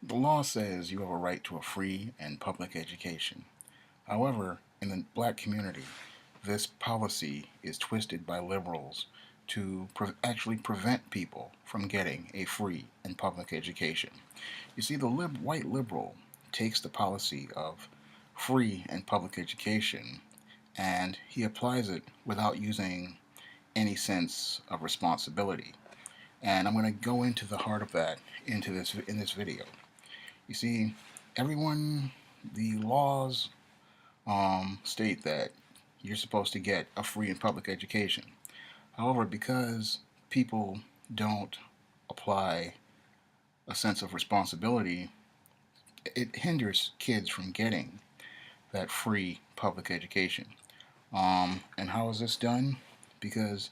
The law says you have a right to a free and public education. However, in the black community, this policy is twisted by liberals to actually prevent people from getting a free and public education. You see, the white liberal takes the policy of free and public education and he applies it without using any sense of responsibility. And I'm going to go into the heart of that in this video. You see, everyone, the laws state that you're supposed to get a free and public education. However, because people don't apply a sense of responsibility, it hinders kids from getting that free public education. And how is this done? Because,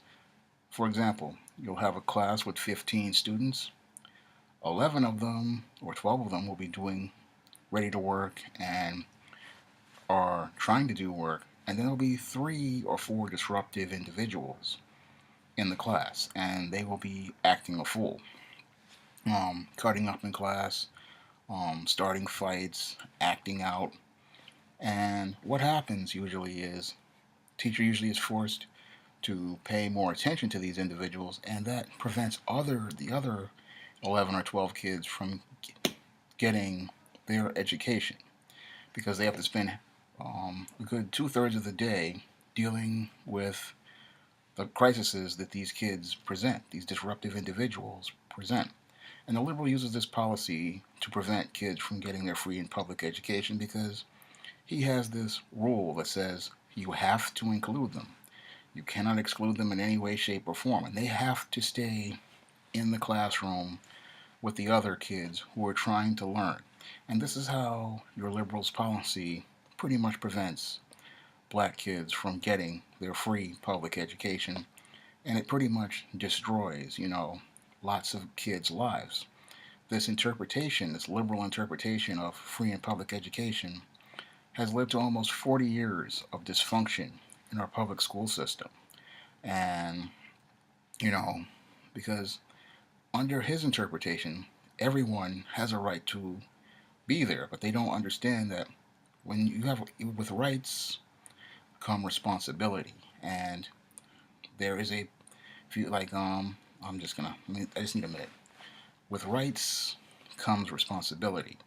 for example, you'll have a class with 15 students. 11 of them or 12 of them will be doing ready to work and are trying to do work, and then there'll be 3 or 4 disruptive individuals in the class, and they will be acting a fool, cutting up in class, starting fights, acting out. And what happens usually is teacher usually is forced to pay more attention to these individuals, and that prevents the other 11 or 12 kids from getting their education because they have to spend a good 2/3 of the day dealing with the crises that these kids present, these disruptive individuals present. And the liberal uses this policy to prevent kids from getting their free and public education because he has this rule that says you have to include them. You cannot exclude them in any way, shape, or form. And they have to stay in the classroom with the other kids who are trying to learn. And this is how your liberals' policy pretty much prevents black kids from getting their free public education. And it pretty much destroys, lots of kids' lives. This interpretation, this liberal interpretation of free and public education, has led to almost 40 years of dysfunction in our public school system. And, you know, because under his interpretation, everyone has a right to be there, but they don't understand that when you have, with rights come responsibility. And there is a, if you like, I'm just gonna, I just need a minute. With rights comes responsibility.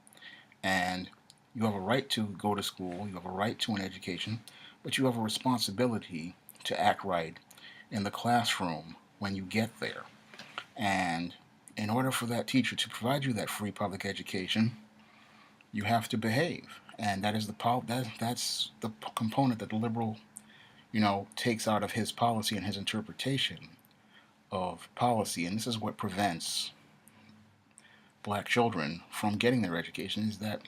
And you have a right to go to school, you have a right to an education, but you have a responsibility to act right in the classroom when you get there. And in order for that teacher to provide you that free public education, you have to behave. And that is that's the component that the liberal, takes out of his policy and his interpretation of policy. And this is what prevents black children from getting their education, is that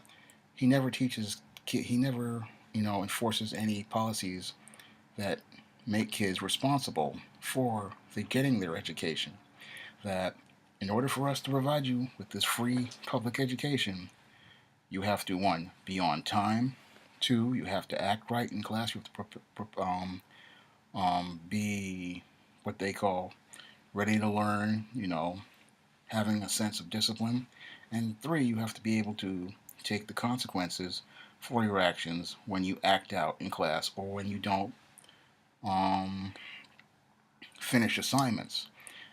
he never teaches, he never, enforces any policies that make kids responsible for getting their education. That in order for us to provide you with this free public education, you have to, one, be on time. Two, you have to act right in class. You have to be what they call ready to learn, having a sense of discipline. And three, you have to be able to take the consequences for your actions when you act out in class or when you don't finish assignments.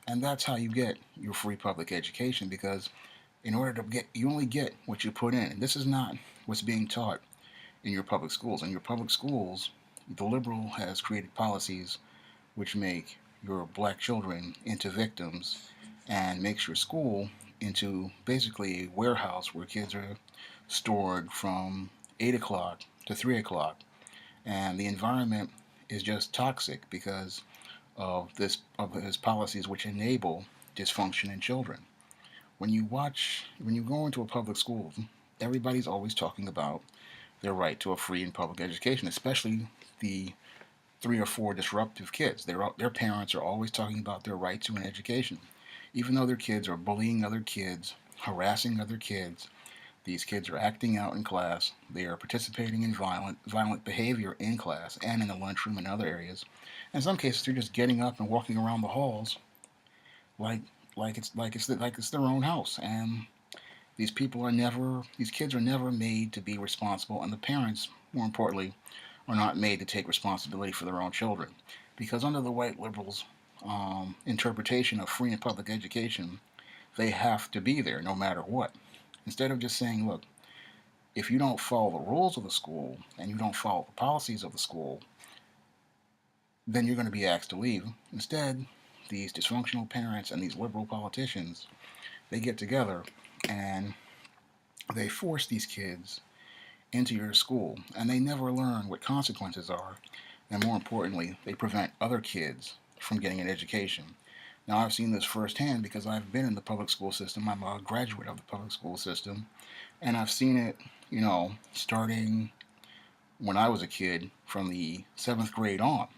And that's how you get your free public education, because in order to get, you only get what you put in. And this is not what's being taught in your public schools. In your public schools, the liberal has created policies which make your black children into victims and makes your school into basically a warehouse where kids are stored from 8 o'clock to 3 o'clock. And the environment is just toxic because of his policies which enable dysfunction in children. When you go into a public school, everybody's always talking about their right to a free and public education, especially the 3 or 4 disruptive kids. Their parents are always talking about their right to an education. Even though their kids are bullying other kids, harassing other kids, these kids are acting out in class. They are participating in violent behavior in class and in the lunchroom and other areas. In some cases, they're just getting up and walking around the halls like it's their own house. And These kids are never made to be responsible, and the parents, more importantly, are not made to take responsibility for their own children. Because under the white liberals' interpretation of free and public education, they have to be there no matter what. Instead of just saying, look, if you don't follow the rules of the school and you don't follow the policies of the school, then you're going to be asked to leave. Instead, these dysfunctional parents and these liberal politicians, they get together and they force these kids into your school, and they never learn what consequences are. And more importantly, they prevent other kids from getting an education. Now, I've seen this firsthand because I've been in the public school system. I'm a graduate of the public school system, and I've seen it, starting when I was a kid from the seventh grade on.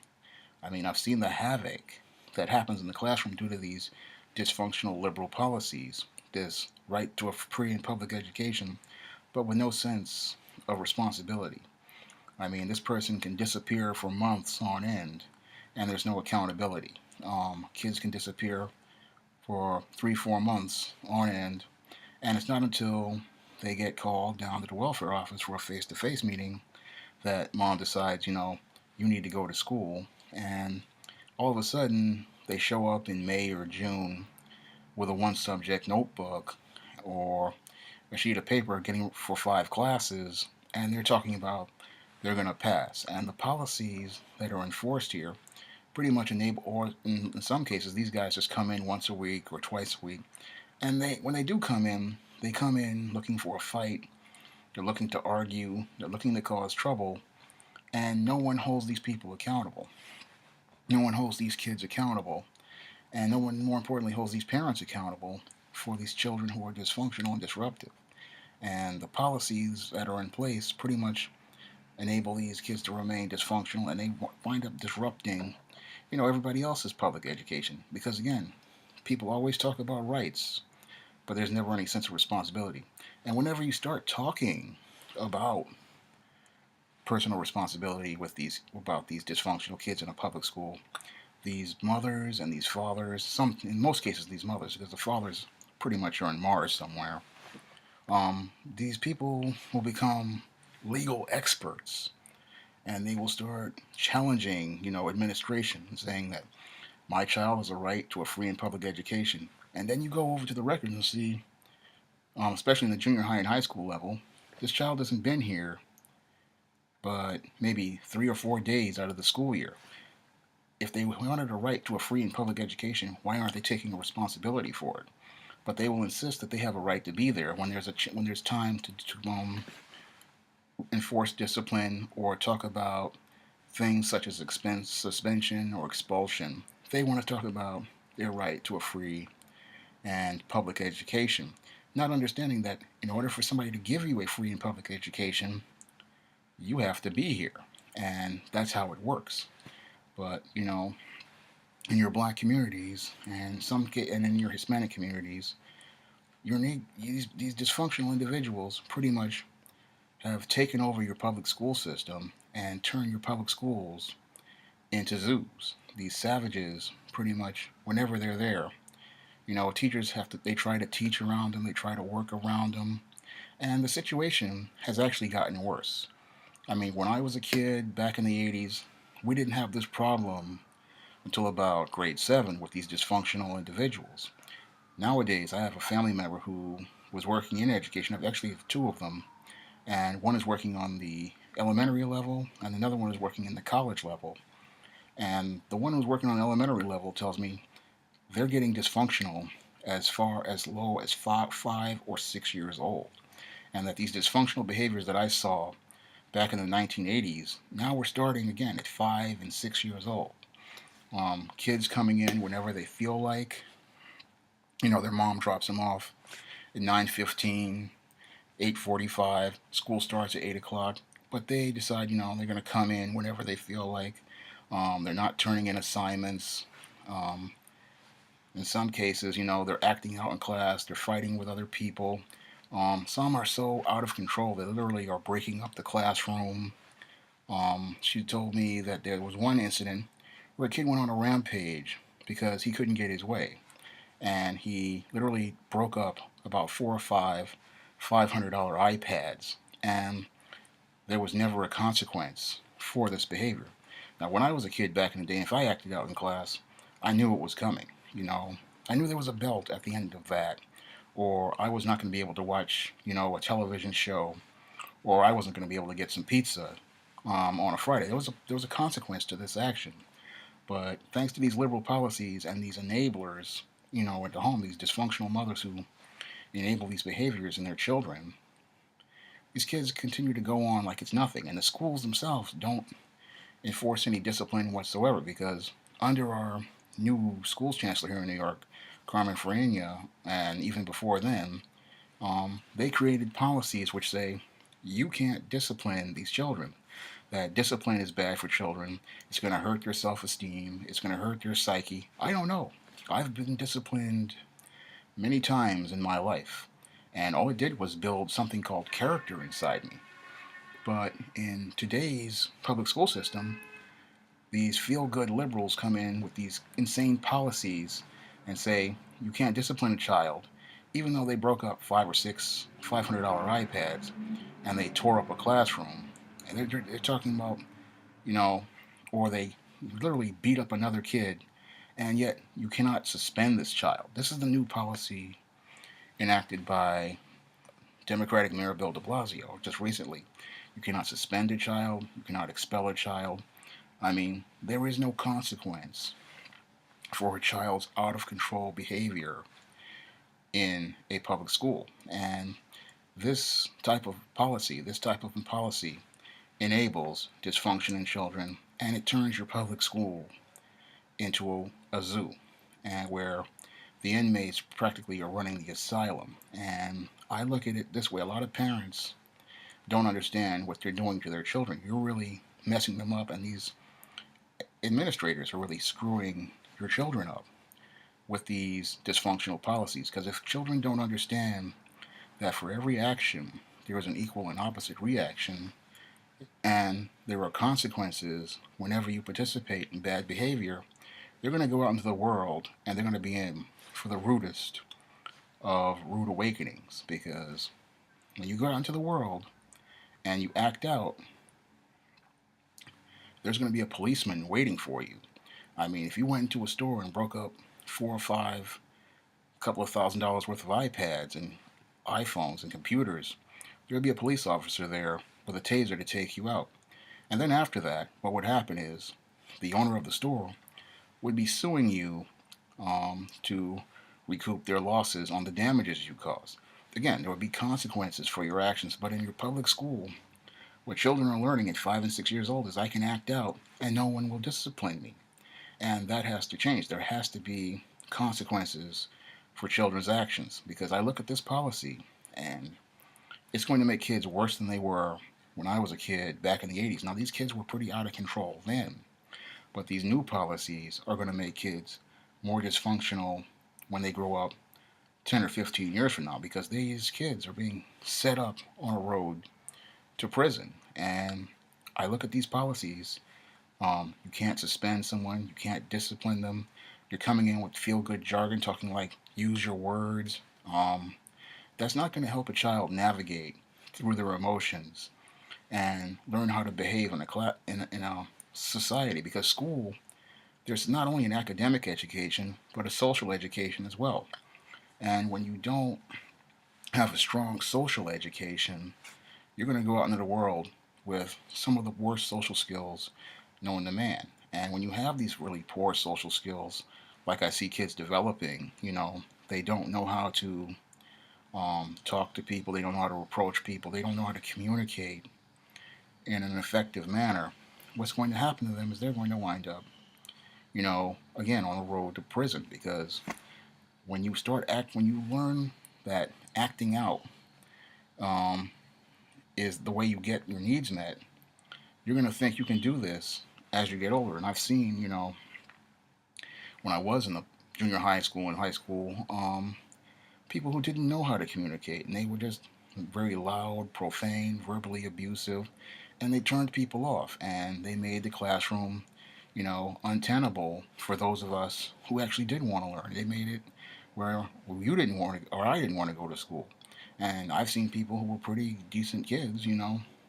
I mean, I've seen the havoc that happens in the classroom due to these dysfunctional liberal policies, this right to a free and public education, but with no sense of responsibility. I mean, this person can disappear for months on end, and there's no accountability. Kids can disappear for 3, 4 months on end, and it's not until they get called down to the welfare office for a face-to-face meeting that mom decides, you need to go to school, and all of a sudden they show up in May or June with a one-subject notebook or a sheet of paper getting for 5 classes, and they're talking about they're going to pass. And the policies that are enforced here pretty much enable, or in some cases, these guys just come in once a week or twice a week. And when they do come in, they come in looking for a fight. They're looking to argue. They're looking to cause trouble. And no one holds these people accountable. No one holds these kids accountable. And no one, more importantly, holds these parents accountable for these children who are dysfunctional and disruptive. And the policies that are in place pretty much enable these kids to remain dysfunctional, and they wind up disrupting, everybody else's public education. Because again, people always talk about rights, but there's never any sense of responsibility. And whenever you start talking about personal responsibility about these dysfunctional kids in a public school, these mothers and these fathers, in most cases these mothers, because the fathers pretty much are in Mars somewhere, these people will become legal experts, and they will start challenging, administration, saying that my child has a right to a free and public education. And then you go over to the records and see, especially in the junior high and high school level, this child hasn't been here but maybe 3 or 4 days out of the school year. If they wanted a right to a free and public education, why aren't they taking a responsibility for it? But they will insist that they have a right to be there when there's time to enforce discipline or talk about things such as expense suspension or expulsion. They want to talk about their right to a free and public education, not understanding that in order for somebody to give you a free and public education, you have to be here, and that's how it works. But in your black communities and in your Hispanic communities, these dysfunctional individuals pretty much have taken over your public school system and turned your public schools into zoos. These savages, pretty much, whenever they're there, teachers they try to teach around them, they try to work around them, and the situation has actually gotten worse. I mean, when I was a kid back in the 80s, we didn't have this problem until about grade 7 with these dysfunctional individuals. Nowadays, I have a family member who was working in education. I actually have two of them, and one is working on the elementary level, and another one is working in the college level. And the one who's working on the elementary level tells me they're getting dysfunctional as far as low as 5 or 6 years old, and that these dysfunctional behaviors that I saw back in the 1980s, now we're starting again at 5 and 6 years old. Kids coming in whenever they feel like, their mom drops them off at 9:15, 8:45. School starts at 8 o'clock, but they decide, they're going to come in whenever they feel like. They're not turning in assignments. In some cases, they're acting out in class. They're fighting with other people. Some are so out of control they literally are breaking up the classroom. She told me that there was one incident where a kid went on a rampage because he couldn't get his way. And he literally broke up about 4 or 5 $500 iPads, and there was never a consequence for this behavior. Now, when I was a kid back in the day, if I acted out in class, I knew it was coming. I knew there was a belt at the end of that, or I was not going to be able to watch, a television show, or I wasn't going to be able to get some pizza on a Friday. There was a consequence to this action. But thanks to these liberal policies and these enablers, at the home, these dysfunctional mothers who enable these behaviors in their children, these kids continue to go on like it's nothing. And the schools themselves don't enforce any discipline whatsoever because under our new schools chancellor here in New York, Carmen Farina, and even before then, they created policies which say you can't discipline these children. That discipline is bad for children. It's going to hurt their self-esteem. It's going to hurt their psyche. I don't know. I've been disciplined many times in my life, and all it did was build something called character inside me. But in today's public school system, these feel-good liberals come in with these insane policies and say you can't discipline a child, even though they broke up five or six $500 iPads and they tore up a classroom. And they're talking about, you know, or they literally beat up another kid, and yet you cannot suspend this child. This is the new policy enacted by Democratic Mayor Bill de Blasio just recently. You cannot suspend a child, you cannot expel a child. I mean, there is no consequence for a child's out of control behavior in a public school. And this type of policy enables dysfunction in children, and it turns your public school into a zoo, and where the inmates practically are running the asylum. And I look at it this way: a lot of parents don't understand what they're doing to their children. You're really messing them up, and these administrators are really screwing your children up with these dysfunctional policies. Because if children don't understand that for every action there is an equal and opposite reaction, and there are consequences whenever you participate in bad behavior, they're going to go out into the world and they're going to be in for the rudest of rude awakenings. Because when you go out into the world and you act out, there's going to be a policeman waiting for you. I mean, if you went into a store and broke up four or five, couple of $1,000s worth of iPads and iPhones and computers, there'd be a police officer there with a taser to take you out. And then after that, what would happen is the owner of the store would be suing you to recoup their losses on the damages you caused. Again, there would be consequences for your actions, but in your public school, what children are learning at 5 and 6 years old is I can act out and no one will discipline me. And that has to change. There has to be consequences for children's actions, because I look at this policy and it's going to make kids worse than they were when I was a kid back in the 80s. Now, these kids were pretty out of control then, but these new policies are going to make kids more dysfunctional when they grow up 10 or 15 years from now, because these kids are being set up on a road to prison. And I look at these policies. You can't suspend someone, you can't discipline them. You're coming in with feel-good jargon, talking like use your words. That's not going to help a child navigate through their emotions and learn how to behave in a society. Because school, there's not only an academic education, but a social education as well. And when you don't have a strong social education, you're going to go out into the world with some of the worst social skills known to man. And when you have these really poor social skills, like I see kids developing, they don't know how to talk to people, they don't know how to approach people, they don't know how to communicate in an effective manner. What's going to happen to them is they're going to wind up, again, on the road to prison. Because when you learn that acting out is the way you get your needs met, you're going to think you can do this as you get older. And I've seen, when I was in the junior high school and high school, people who didn't know how to communicate, and they were just very loud, profane, verbally abusive, and they turned people off, and they made the classroom, untenable for those of us who actually did want to learn. They made it where you didn't want to, or I didn't want to go to school. And I've seen people who were pretty decent kids,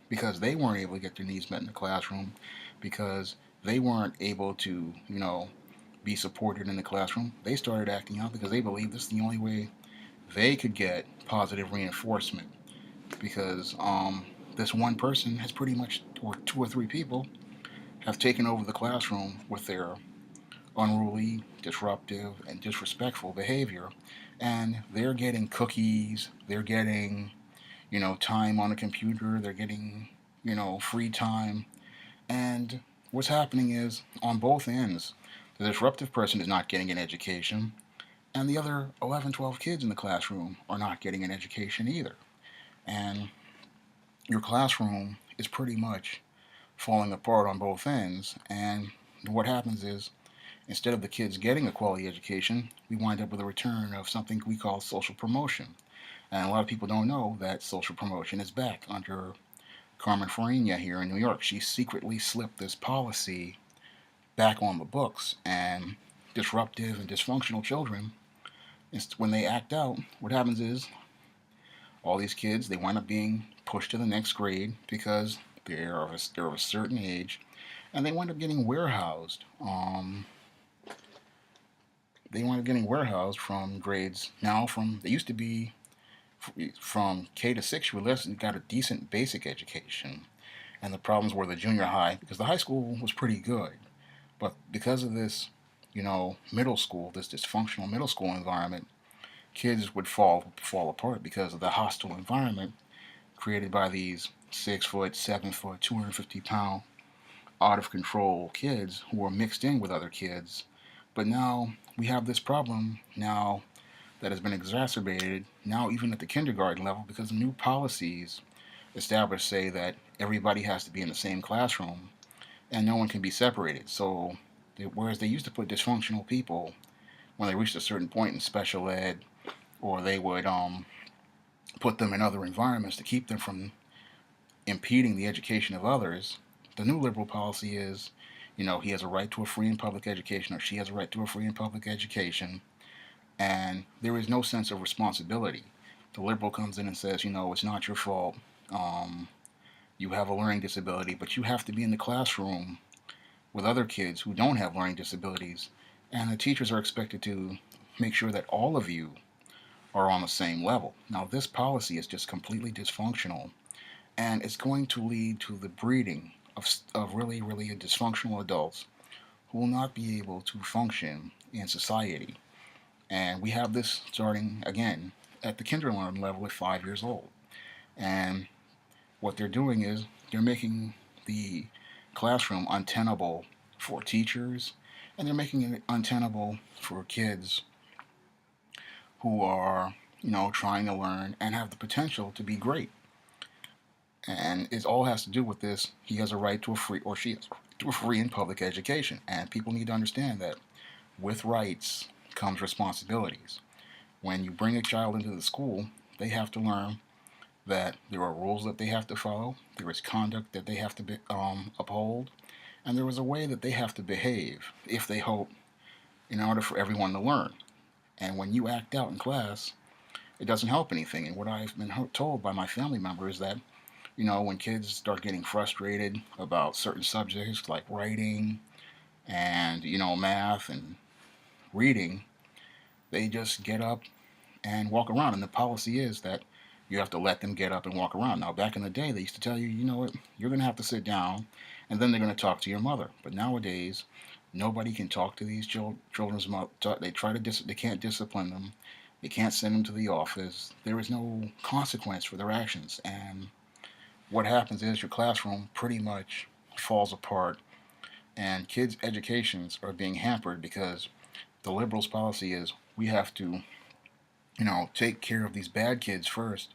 because they weren't able to get their needs met in the classroom, because they weren't able to, be supported in the classroom. They started acting out because they believed this is the only way they could get positive reinforcement. Because this one person has pretty much, or two or three people, have taken over the classroom with their unruly, disruptive, and disrespectful behavior. And they're getting cookies, they're getting, time on the computer, they're getting, free time. And what's happening is, on both ends, the disruptive person is not getting an education, and the other 11, 12 kids in the classroom are not getting an education either. And your classroom is pretty much falling apart on both ends. And what happens is, instead of the kids getting a quality education, we wind up with a return of something we call social promotion. And a lot of people don't know that social promotion is back under Carmen Farina here in New York. She secretly slipped this policy back on the books, and disruptive and dysfunctional children, when they act out, what happens is all these kids, they wind up being pushed to the next grade because they're of a certain age, and they wind up getting warehoused. They wind up getting warehoused from grades now from they used to be from K to 6. You got a decent basic education, and the problems were the junior high because the high school was pretty good, but because of this, middle school, this dysfunctional middle school environment, kids would fall apart because of the hostile environment created by these 6 foot, 7 foot, 250 pound, out of control kids who were mixed in with other kids. But now we have this problem now that has been exacerbated now even at the kindergarten level because new policies established say that everybody has to be in the same classroom and no one can be separated. So whereas they used to put dysfunctional people when they reached a certain point in special ed, or they would put them in other environments to keep them from impeding the education of others, the new liberal policy is, he has a right to a free and public education, or she has a right to a free and public education, and there is no sense of responsibility. The liberal comes in and says, it's not your fault. Um, you have a learning disability, but you have to be in the classroom with other kids who don't have learning disabilities, and the teachers are expected to make sure that all of you are on the same level. Now, this policy is just completely dysfunctional, and it's going to lead to the breeding of really, really dysfunctional adults who will not be able to function in society. And we have this starting again at the kindergarten level at 5 years old. And what they're doing is they're making the classroom untenable for teachers, and they're making it untenable for kids who are, trying to learn and have the potential to be great. And it all has to do with this. He has a right to a free, or she has to a free and public education. And people need to understand that with rights comes responsibilities. When you bring a child into the school, they have to learn that there are rules that they have to follow, there is conduct that they have to uphold, and there is a way that they have to behave if they hope in order for everyone to learn. And when you act out in class, it doesn't help anything. And what I've been told by my family members is that, when kids start getting frustrated about certain subjects like writing and, math and reading, they just get up and walk around. And the policy is that you have to let them get up and walk around. Now, back in the day, they used to tell you, you know what, you're going to have to sit down, and then they're going to talk to your mother. But nowadays, nobody can talk to these children's mother. They try to they can't discipline them. They can't send them to the office. There is no consequence for their actions. And what happens is your classroom pretty much falls apart, and kids' educations are being hampered because the liberals' policy is we have to, take care of these bad kids first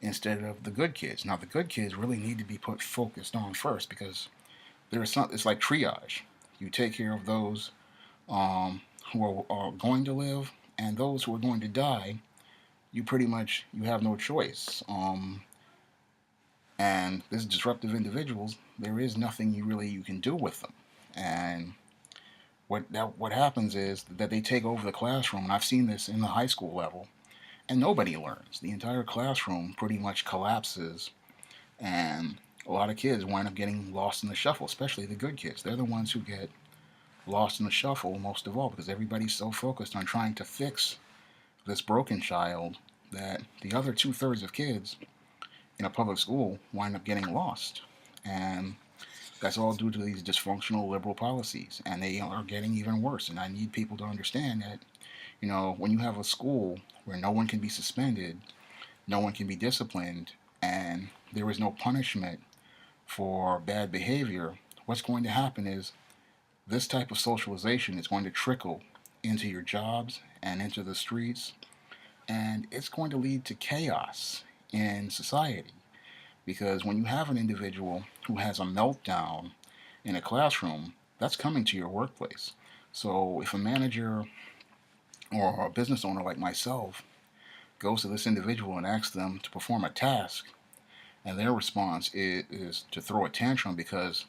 instead of the good kids. Now, the good kids really need to be put focused on first because it's like triage. You take care of those who are going to live, and those who are going to die. You have no choice. And these disruptive individuals, there is nothing you can do with them. And what happens is that they take over the classroom, and I've seen this in the high school level. and nobody learns. The entire classroom pretty much collapses, and a lot of kids wind up getting lost in the shuffle, especially the good kids. They're the ones who get lost in the shuffle most of all because everybody's so focused on trying to fix this broken child that the other two-thirds of kids in a public school wind up getting lost. And that's all due to these dysfunctional liberal policies, and they are getting even worse. And I need people to understand that, when you have a school where no one can be suspended, no one can be disciplined, and there is no punishment for bad behavior, what's going to happen is this type of socialization is going to trickle into your jobs and into the streets, and it's going to lead to chaos in society. Because when you have an individual who has a meltdown in a classroom, that's coming to your workplace. So if a manager or a business owner like myself goes to this individual and asks them to perform a task, and their response is to throw a tantrum because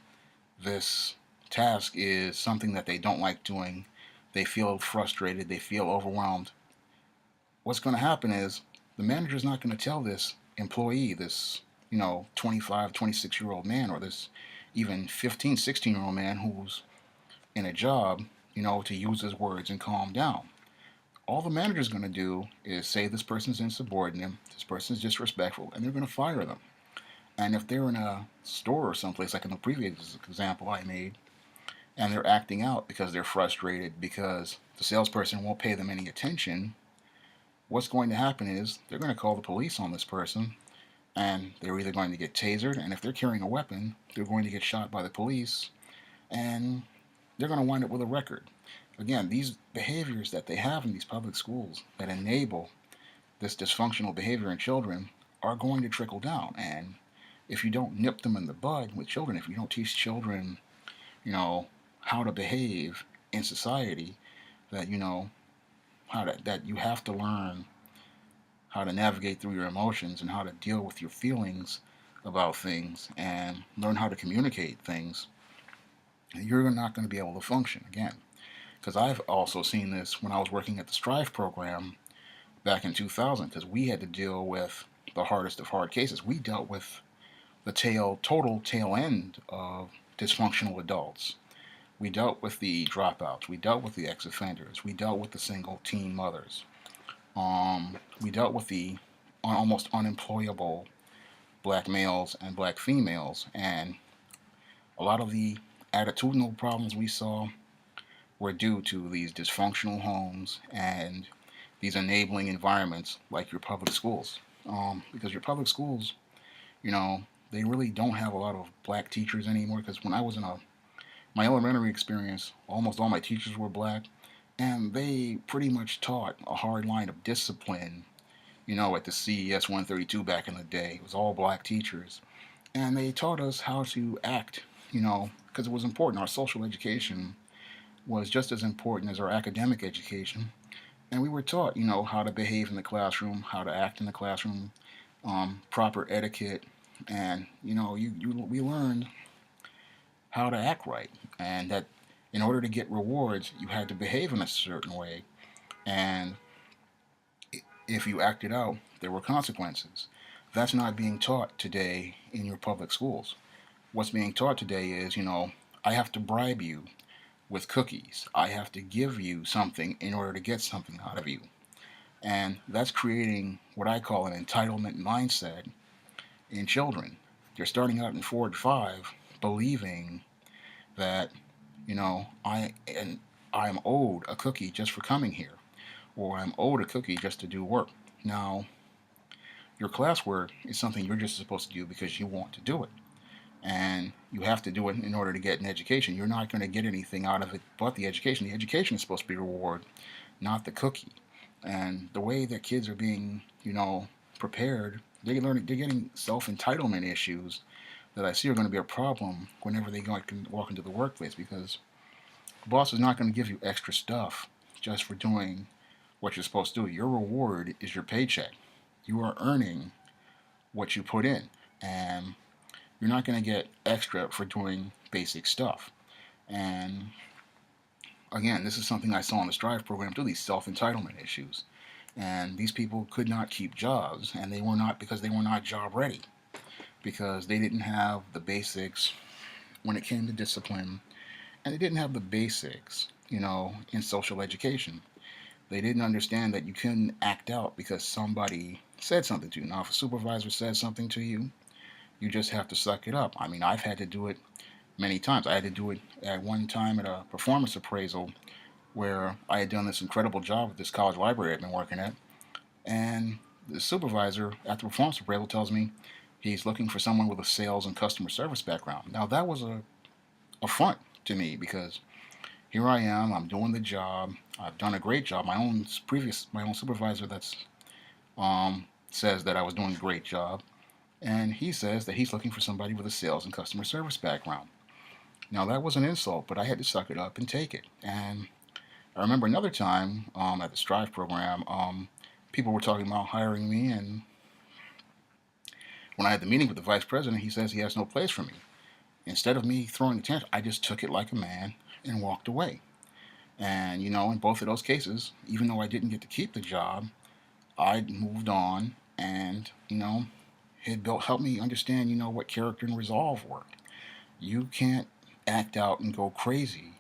this task is something that they don't like doing, they feel frustrated, they feel overwhelmed, what's going to happen is the manager is not going to tell this employee, this 25, 26-year-old man, or this even 15, 16-year-old man who's in a job, to use his words and calm down. All the manager's going to do is say this person's insubordinate, this person's disrespectful, and they're going to fire them. And if they're in a store or someplace, like in the previous example I made, and they're acting out because they're frustrated because the salesperson won't pay them any attention, what's going to happen is they're going to call the police on this person, and they're either going to get tasered, and if they're carrying a weapon, they're going to get shot by the police, and they're going to wind up with a record. Again, these behaviors that they have in these public schools that enable this dysfunctional behavior in children are going to trickle down. And if you don't nip them in the bud with children, if you don't teach children, how to behave in society, that that you have to learn how to navigate through your emotions and how to deal with your feelings about things and learn how to communicate things, you're not going to be able to function again. Because I've also seen this when I was working at the Strive program back in 2000, because we had to deal with the hardest of hard cases. We dealt with the total tail end of dysfunctional adults. We dealt with the dropouts. We dealt with the ex-offenders. We dealt with the single teen mothers. We dealt with the almost unemployable black males and black females. And a lot of the attitudinal problems we saw were due to these dysfunctional homes and these enabling environments like your public schools. Because your public schools, they really don't have a lot of black teachers anymore. Because when I was in my elementary experience, almost all my teachers were black, and they pretty much taught a hard line of discipline, at the CES 132 back in the day. It was all black teachers. And they taught us how to act, because it was important. Our social education was just as important as our academic education. And we were taught, how to behave in the classroom, how to act in the classroom, proper etiquette, and we learned how to act right, and that in order to get rewards, you had to behave in a certain way, and if you acted out, there were consequences. That's not being taught today in your public schools. What's being taught today is, I have to bribe you with cookies. I have to give you something in order to get something out of you. And that's creating what I call an entitlement mindset in children. They're starting out in 4 and 5 believing that, I'm owed a cookie just for coming here, or I'm owed a cookie just to do work. Now, your classwork is something you're just supposed to do because you want to do it. And you have to do it in order to get an education. You're not going to get anything out of it but the education. The education is supposed to be reward, not the cookie. And the way that kids are being, prepared, they're getting self-entitlement issues that I see are going to be a problem whenever they walk into the workplace, because the boss is not going to give you extra stuff just for doing what you're supposed to do. Your reward is your paycheck. You are earning what you put in, and you're not going to get extra for doing basic stuff. And again, this is something I saw in the Strive program too, these self-entitlement issues. And these people could not keep jobs, and they were not, because they were not job ready, because they didn't have the basics when it came to discipline, and they didn't have the basics, in social education. They didn't understand that you couldn't act out because somebody said something to you. Now, if a supervisor says something to you, you just have to suck it up. I mean, I've had to do it many times. I had to do it at one time at a performance appraisal where I had done this incredible job at this college library I'd been working at, and the supervisor at the performance appraisal tells me he's looking for someone with a sales and customer service background. Now, that was a affront to me, because here I am, I'm doing the job, I've done a great job. My own supervisor says that I was doing a great job, and he says that he's looking for somebody with a sales and customer service background. Now, that was an insult, but I had to suck it up and take it. And I remember another time at the Strive program, people were talking about hiring me, and when I had the meeting with the vice president, he says he has no place for me. Instead of me throwing a tantrum, I just took it like a man and walked away. And, in both of those cases, even though I didn't get to keep the job, I moved on, and, it helped me understand, what character and resolve were. You can't act out and go crazy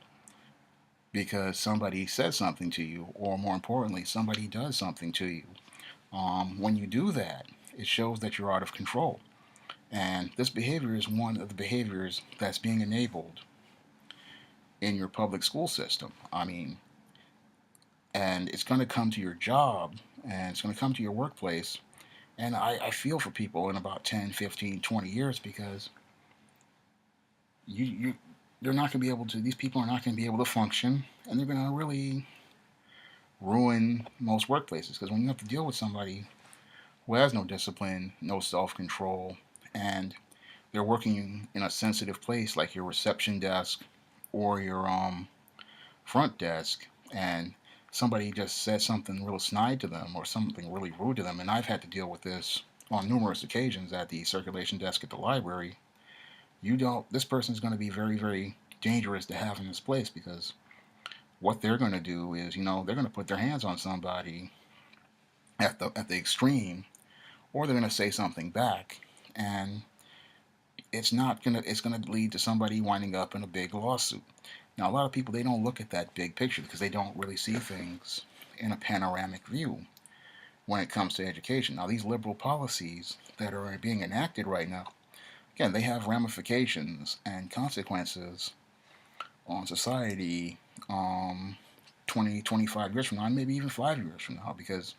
because somebody says something to you, or more importantly, somebody does something to you. When you do that, it shows that you're out of control. And this behavior is one of the behaviors that's being enabled in your public school system. I mean, and it's going to come to your job, and it's going to come to your workplace. And I feel for people in about 10, 15, 20 years, because they're not going to be able to, these people are not going to be able to function, and they're going to really ruin most workplaces. Because when you have to deal with somebody who has no discipline, no self control, and they're working in a sensitive place like your reception desk or your front desk, and somebody just said something real snide to them or something really rude to them, and I've had to deal with this on numerous occasions at the circulation desk at the library. This person is going to be very, very dangerous to have in this place, because what they're going to do is, they're going to put their hands on somebody at the extreme, or they're going to say something back, and it's going to lead to somebody winding up in a big lawsuit. Now, a lot of people, they don't look at that big picture because they don't really see things in a panoramic view when it comes to education. Now, these liberal policies that are being enacted right now, again, they have ramifications and consequences on society 20, 25 years from now, and maybe even 5 years from now, because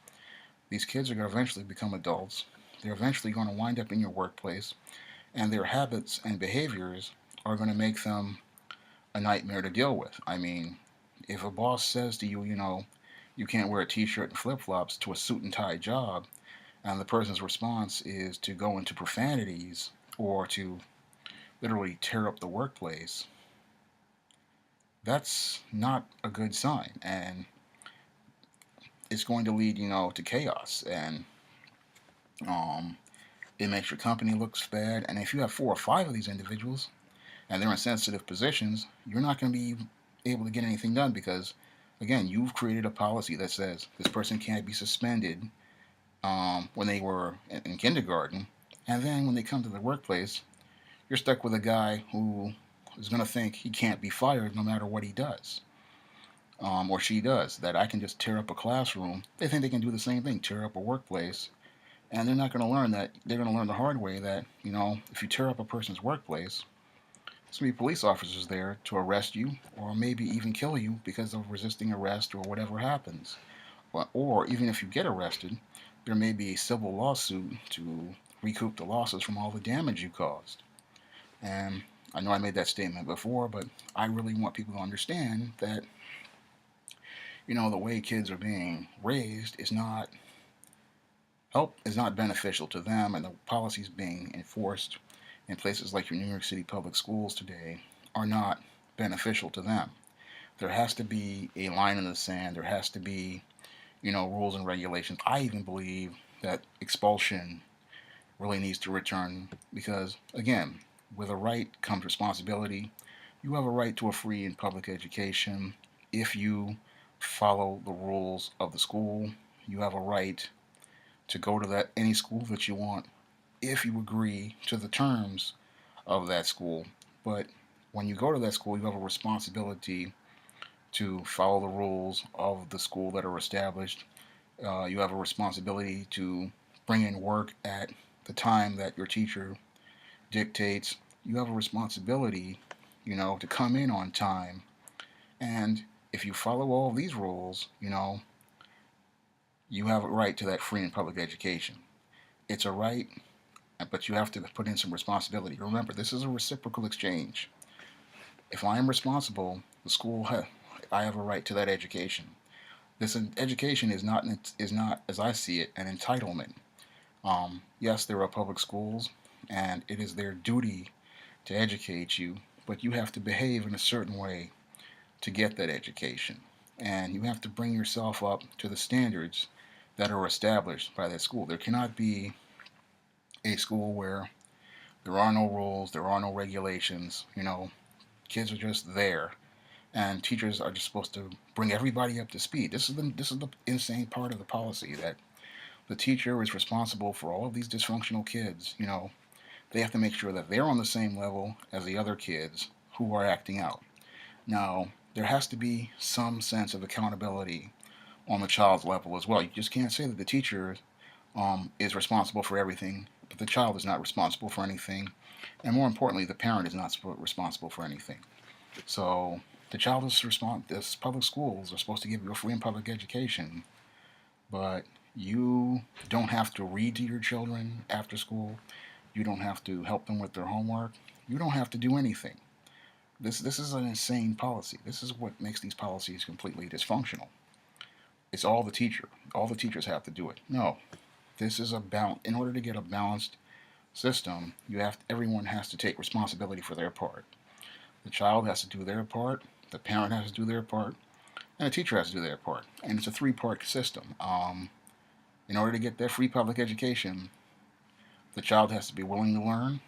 these kids are going to eventually become adults. They're eventually going to wind up in your workplace, and their habits and behaviors are going to make them a nightmare to deal with. I mean, if a boss says to you, you can't wear a t-shirt and flip-flops to a suit and tie job, and the person's response is to go into profanities or to literally tear up the workplace, that's not a good sign, and it's going to lead, to chaos, and it makes your company looks bad. And if you have 4 or 5 of these individuals and they're in sensitive positions, you're not going to be able to get anything done, because, again, you've created a policy that says this person can't be suspended when they were in kindergarten, and then when they come to the workplace, you're stuck with a guy who is going to think he can't be fired no matter what he does, or she does. That I can just tear up a classroom. They think they can do the same thing, tear up a workplace, and they're not going to learn that. They're going to learn the hard way that, if you tear up a person's workplace, there's going to be police officers there to arrest you, or maybe even kill you because of resisting arrest or whatever happens. Or even if you get arrested, there may be a civil lawsuit to recoup the losses from all the damage you caused. And I know I made that statement before, but I really want people to understand that, the way kids are being raised is not beneficial to them, and the policies being enforced in places like your New York City public schools today are not beneficial to them. There has to be a line in the sand. There has to be, rules and regulations. I even believe that expulsion really needs to return, because, again, with a right comes responsibility. You have a right to a free and public education if you follow the rules of the school you have a right to go to that any school that you want if you agree to the terms of that school. But when you go to that school, you have a responsibility to follow the rules of the school that are established. You have a responsibility to bring in work at the time that your teacher dictates. You have a responsibility, to come in on time. And if you follow all of these rules, you have a right to that free and public education. It's a right, but you have to put in some responsibility. Remember, this is a reciprocal exchange. If I am responsible, I have a right to that education. This education is not, as I see it, an entitlement. Yes, there are public schools, and it is their duty to educate you, but you have to behave in a certain way to get that education. And you have to bring yourself up to the standards that are established by that school. There cannot be a school where there are no rules, there are no regulations. Kids are just there, and teachers are just supposed to bring everybody up to speed. This is the insane part of the policy, that the teacher is responsible for all of these dysfunctional kids. They have to make sure that they're on the same level as the other kids who are acting out. Now, there has to be some sense of accountability on the child's level as well. You just can't say that the teacher is responsible for everything, but the child is not responsible for anything. And more importantly, the parent is not responsible for anything. So the child is responsible. This public schools are supposed to give you a free and public education, but you don't have to read to your children after school. You don't have to help them with their homework. You don't have to do anything. This is an insane policy. This is what makes these policies completely dysfunctional. It's all the teacher. All the teachers have to do it. No, this is a balance. In order to get a balanced system, everyone has to take responsibility for their part. The child has to do their part. The parent has to do their part, and the teacher has to do their part. And it's a three-part system. In order to get that free public education, the child has to be willing to learn.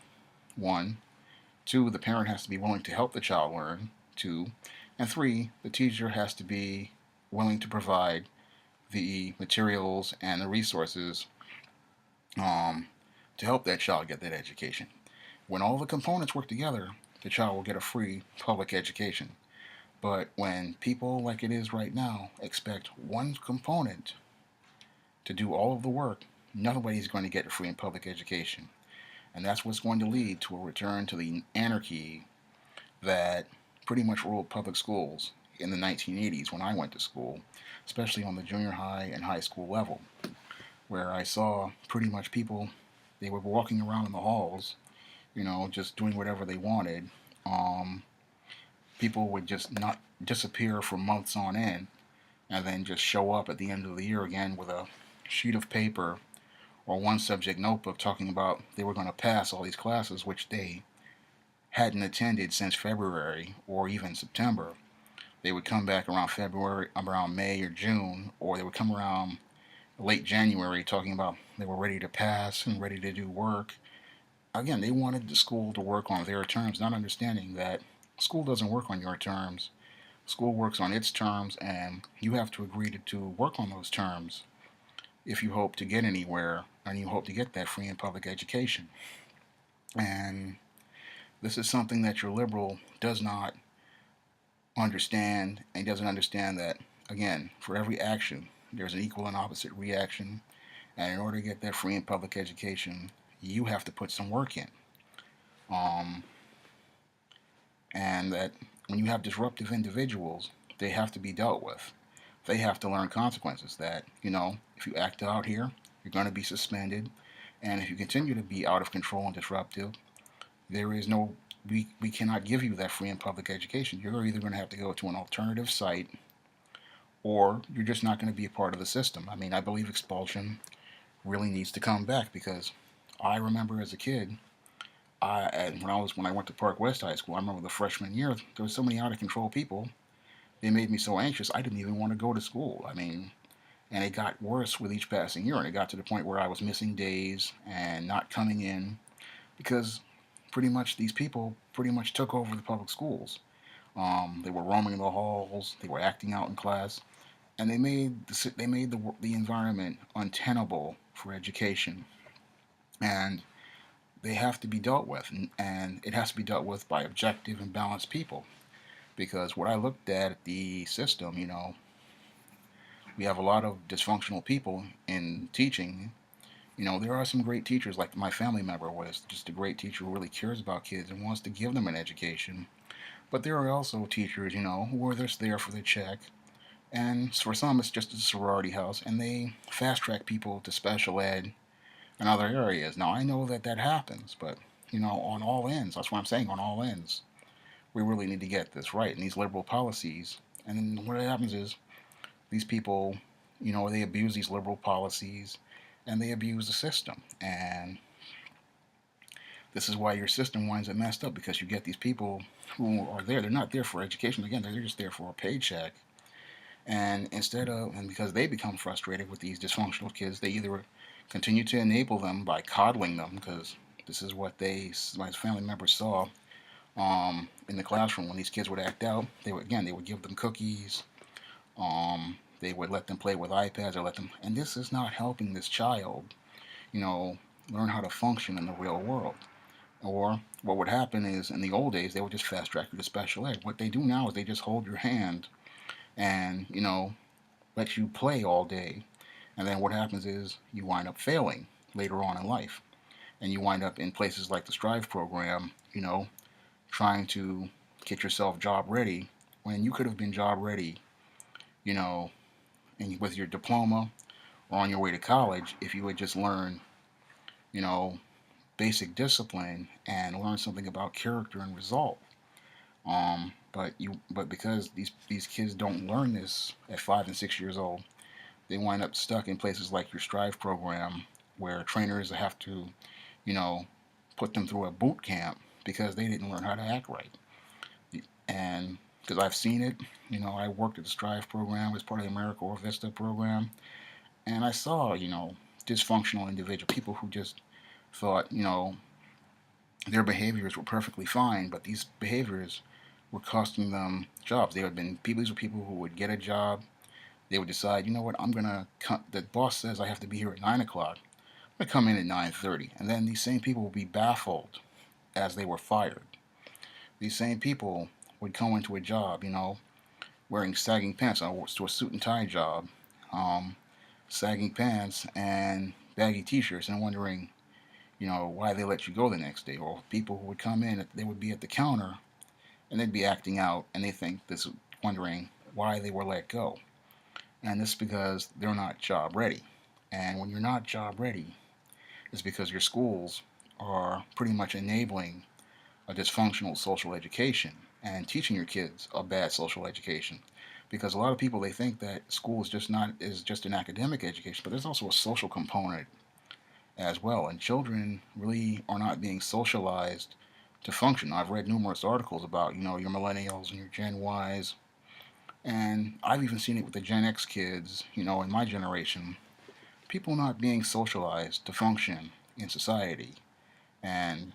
One. Two, the parent has to be willing to help the child learn. Two. And three, the teacher has to be willing to provide the materials and the resources to help that child get that education. When all the components work together, the child will get a free public education. But when people, like it is right now, expect one component to do all of the work, nobody's going to get a free and public education. And that's what's going to lead to a return to the anarchy that pretty much ruled public schools in the 1980s when I went to school, especially on the junior high and high school level, where I saw pretty much people, they were walking around in the halls, just doing whatever they wanted. People would just not disappear for months on end and then just show up at the end of the year again with a sheet of paper or one subject notebook talking about they were going to pass all these classes which they hadn't attended since February or even September. They would come back around May or June, or they would come around late January talking about they were ready to pass and ready to do work. Again, they wanted the school to work on their terms, not understanding that school doesn't work on your terms. School works on its terms, and you have to agree to work on those terms if you hope to get anywhere and you hope to get that free and public education. And this is something that your liberal does not understand, and doesn't understand that, again, for every action, there's an equal and opposite reaction. And in order to get that free and public education, you have to put some work in. Um, and that when you have disruptive individuals, they have to be dealt with. They have to learn consequences that, if you act out here, you're going to be suspended. And if you continue to be out of control and disruptive, there is no, we cannot give you that free and public education. You're either going to have to go to an alternative site, or you're just not going to be a part of the system. I mean, I believe expulsion really needs to come back, because I remember as a kid, when I went to Park West High School, I remember the freshman year, there was so many out of control people. They made me so anxious I didn't even want to go to school. I mean, and it got worse with each passing year, and it got to the point where I was missing days and not coming in, because pretty much these people pretty much took over the public schools. They were roaming the halls. They were acting out in class. and they made the environment untenable for education, and they have to be dealt with, and it has to be dealt with by objective and balanced people. Because what I looked at the system, we have a lot of dysfunctional people in teaching. There are some great teachers, like my family member was just a great teacher who really cares about kids and wants to give them an education. But there are also teachers, who are just there for the check. And for some, it's just a sorority house, and they fast track people to special ed and other areas. Now, I know that that happens, but, on all ends, that's what I'm saying, on all ends, we really need to get this right. And these liberal policies, and then what happens is these people, they abuse these liberal policies and they abuse the system. And this is why your system winds up messed up, because you get these people who are there. They're not there for education. Again, they're just there for a paycheck. And because they become frustrated with these dysfunctional kids, they either continue to enable them by coddling them, because this is what my family members saw in the classroom. When these kids would act out, they would give them cookies. They would let them play with iPads, or and this is not helping this child, you know, learn how to function in the real world. Or what would happen is, in the old days, they would just fast track you to special ed. What they do now is they just hold your hand and, let you play all day. And then what happens is you wind up failing later on in life. And you wind up in places like the Strive program, trying to get yourself job ready when you could have been job ready, you know, and with your diploma or on your way to college, if you had just learned, you know, basic discipline and learned something about character and resolve. But because these kids don't learn this at 5 and 6 years old, they wind up stuck in places like your Strive program, where trainers have to, you know, put them through a boot camp because they didn't learn how to act right. And because I've seen it, I worked at the Strive program as part of the AmeriCorps Vista program, and I saw, dysfunctional individual people who just thought, their behaviors were perfectly fine, but these behaviors were costing them jobs. These were people who would get a job. They would decide, you know what, the boss says I have to be here at 9 o'clock. I'm gonna come in at 9:30, and then these same people would be baffled as they were fired. These same people would come into a job, wearing sagging pants. To a suit and tie job, um, sagging pants and baggy T-shirts, and wondering, why they let you go the next day. Or people who would come in, they would be at the counter and they'd be acting out, and they think this, wondering why they were let go. And this is because they're not job ready. And when you're not job ready, it's because your schools are pretty much enabling a dysfunctional social education and teaching your kids a bad social education. Because a lot of people, they think that school is just an academic education, but there's also a social component as well. And children really are not being socialized to function. I've read numerous articles about, your millennials and your Gen Ys, and I've even seen it with the Gen X kids, in my generation. People not being socialized to function in society. And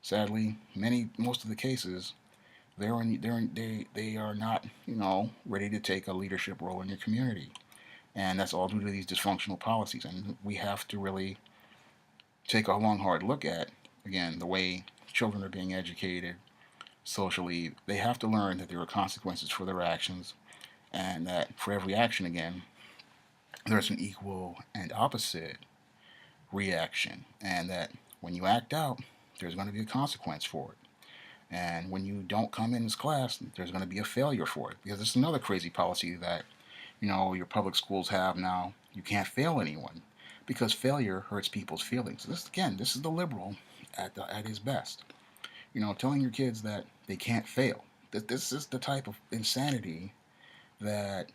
sadly, most of the cases, they are not, ready to take a leadership role in your community. And that's all due to these dysfunctional policies. And we have to really take a long, hard look at, again, the way children are being educated socially. They have to learn that there are consequences for their actions, and that for every action, again, there's an equal and opposite reaction. And that when you act out, there's going to be a consequence for it. And when you don't come in this class, there's going to be a failure for it. Because this is another crazy policy that, your public schools have now. You can't fail anyone, because failure hurts people's feelings. This is the liberal at his best. Telling your kids that they can't fail. This is the type of insanity that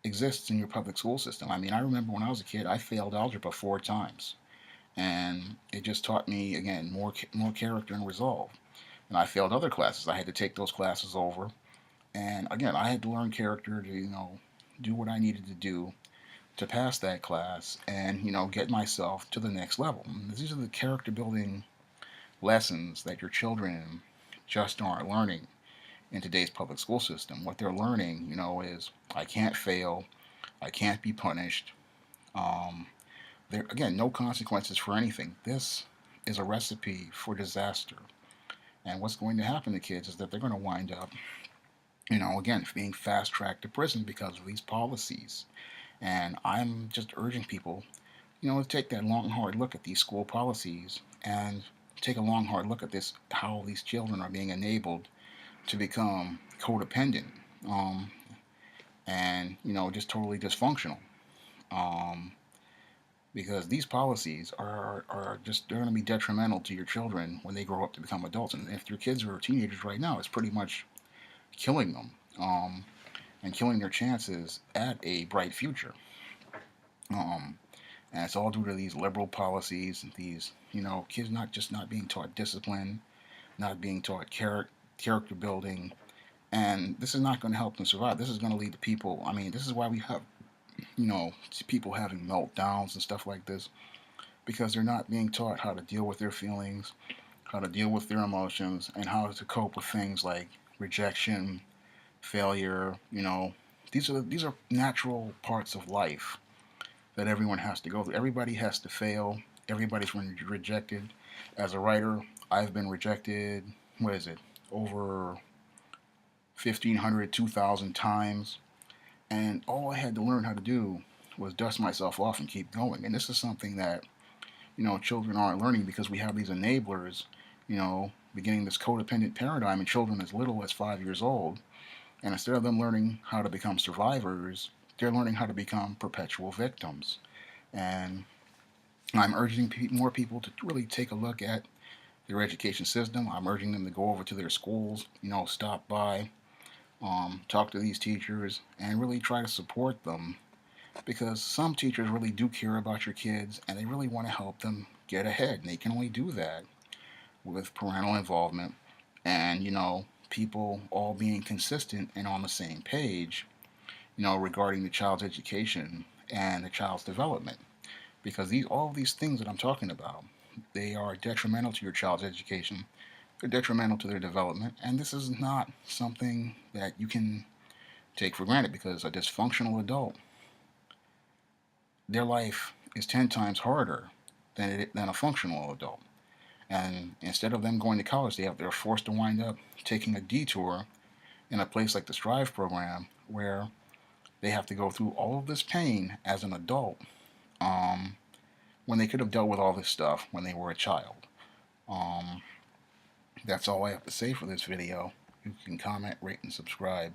exists in your public school system. I mean, I remember when I was a kid, I failed algebra 4 times, and it just taught me, again, more character and resolve. And I failed other classes. I had to take those classes over, and again, I had to learn character to, do what I needed to do to pass that class, and, get myself to the next level. And these are the character building lessons that your children just aren't learning in today's public school system. What they're learning, is I can't fail. I can't be punished. Um, there again, no consequences for anything. This is a recipe for disaster. And what's going to happen to kids is that they're going to wind up, again, being fast tracked to prison because of these policies. And I'm just urging people, to take that long, hard look at these school policies and take a long, hard look at this, how these children are being enabled to become codependent, um, and, just totally dysfunctional. Um, because these policies are just, they're going to be detrimental to your children when they grow up to become adults. And if your kids are teenagers right now, it's pretty much killing them, and killing their chances at a bright future. Um, and it's all due to these liberal policies, these, kids not being taught discipline, not being taught character building, and this is not going to help them survive. This is going to lead to people. I mean, this is why we have, people having meltdowns and stuff like this, because they're not being taught how to deal with their feelings, how to deal with their emotions, and how to cope with things like rejection, failure. These are natural parts of life that everyone has to go through. Everybody has to fail. Everybody's rejected. As a writer, I've been rejected. What is it? Over 1,500, 2,000 times. And all I had to learn how to do was dust myself off and keep going. And this is something that, children aren't learning because we have these enablers, beginning this codependent paradigm in children as little as 5 years old. And instead of them learning how to become survivors, they're learning how to become perpetual victims. And I'm urging more people to really take a look at their education system. I'm urging them to go over to their schools, stop by, talk to these teachers, and really try to support them, because some teachers really do care about your kids and they really want to help them get ahead. And they can only do that with parental involvement and, people all being consistent and on the same page, regarding the child's education and the child's development. Because all of these things that I'm talking about, they are detrimental to your child's education. They're detrimental to their development, and this is not something that you can take for granted, because a dysfunctional adult, their life is 10 times harder than a functional adult. And instead of them going to college, they're forced to wind up taking a detour in a place like the Strive program, where they have to go through all of this pain as an adult, um, when they could have dealt with all this stuff when they were a child. Um, that's all I have to say for this video. You can comment, rate, and subscribe.